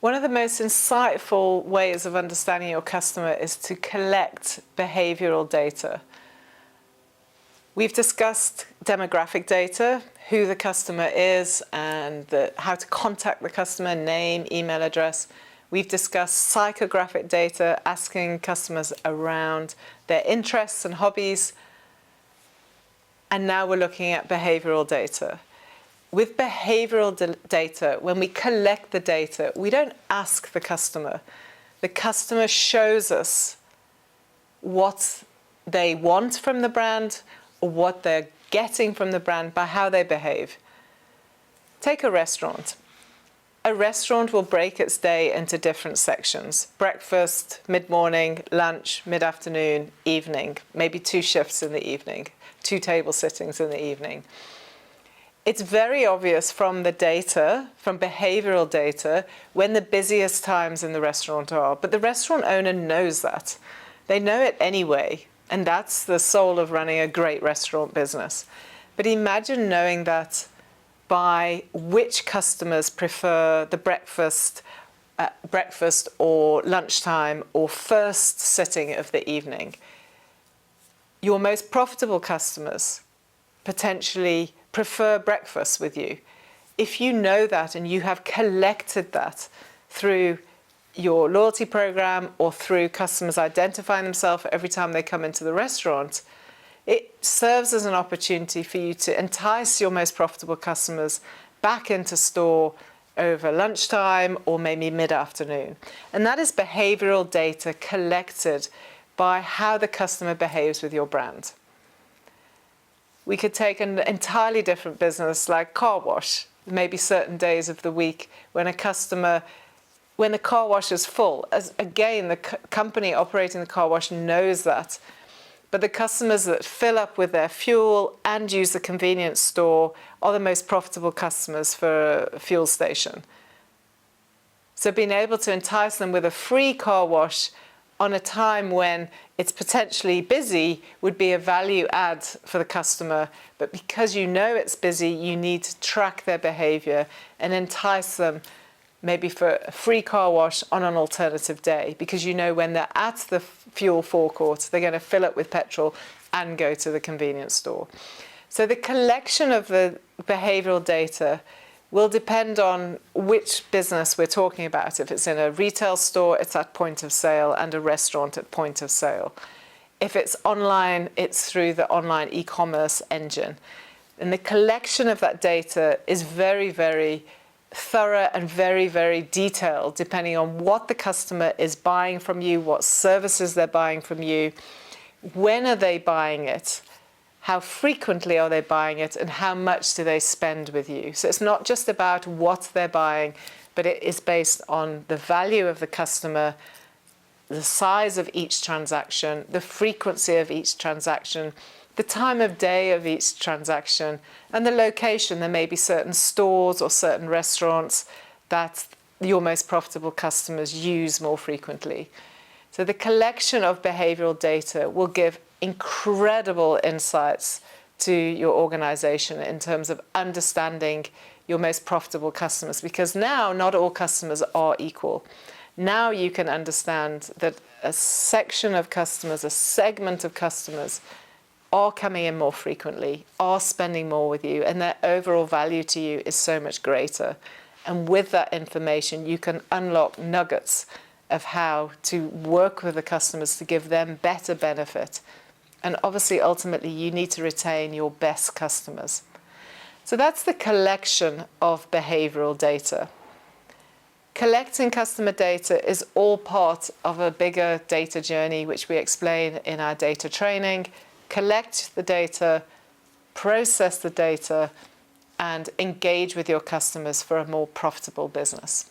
One of the most insightful ways of understanding your customer is to collect behavioral data. We've discussed demographic data, who the customer is and how to contact the customer, name, email address. We've discussed psychographic data, asking customers around their interests and hobbies. And now we're looking at behavioral data. With behavioral data, when we collect the data, we don't ask the customer. The customer shows us what they want from the brand or what they're getting from the brand by how they behave. Take a restaurant. A restaurant will break its day into different sections: breakfast, mid-morning, lunch, mid-afternoon, evening, maybe 2 shifts in the evening, 2 table sittings in the evening. It's very obvious from the data, from behavioral data, when the busiest times in the restaurant are. But the restaurant owner knows that. They know it anyway, and that's the soul of running a great restaurant business. But imagine knowing that by which customers prefer the breakfast or lunchtime or first sitting of the evening. Your most profitable customers potentially prefer breakfast with you. If you know that and you have collected that through your loyalty program or through customers identifying themselves every time they come into the restaurant, it serves as an opportunity for you to entice your most profitable customers back into store over lunchtime or maybe mid-afternoon. And that is behavioral data collected by how the customer behaves with your brand. We could take an entirely different business like car wash. Maybe certain days of the week when when the car wash is full. Again, the company operating the car wash knows that. But the customers that fill up with their fuel and use the convenience store are the most profitable customers for a fuel station. So being able to entice them with a free car wash on a time when it's potentially busy would be a value add for the customer. But because you know it's busy, you need to track their behavior and entice them maybe for a free car wash on an alternative day, because you know when they're at the fuel forecourt, they're going to fill up with petrol and go to the convenience store. So the collection of the behavioral data will depend on which business we're talking about. If it's in a retail store, it's at point of sale, and a restaurant at point of sale. If it's online, it's through the online e-commerce engine. And the collection of that data is very, very thorough and very, very detailed, depending on what the customer is buying from you, what services they're buying from you, when are they buying it, how frequently are they buying it, and how much do they spend with you. So it's not just about what they're buying, but it is based on the value of the customer, the size of each transaction, the frequency of each transaction, the time of day of each transaction, and the location. There may be certain stores or certain restaurants that your most profitable customers use more frequently. So the collection of behavioral data will give incredible insights to your organization in terms of understanding your most profitable customers, because now not all customers are equal. Now you can understand that a section of customers, a segment of customers, are coming in more frequently, are spending more with you, and their overall value to you is so much greater. And with that information, you can unlock nuggets of how to work with the customers to give them better benefit. And obviously, ultimately, you need to retain your best customers. So that's the collection of behavioral data. Collecting customer data is all part of a bigger data journey, which we explain in our data training. Collect the data, process the data, and engage with your customers for a more profitable business.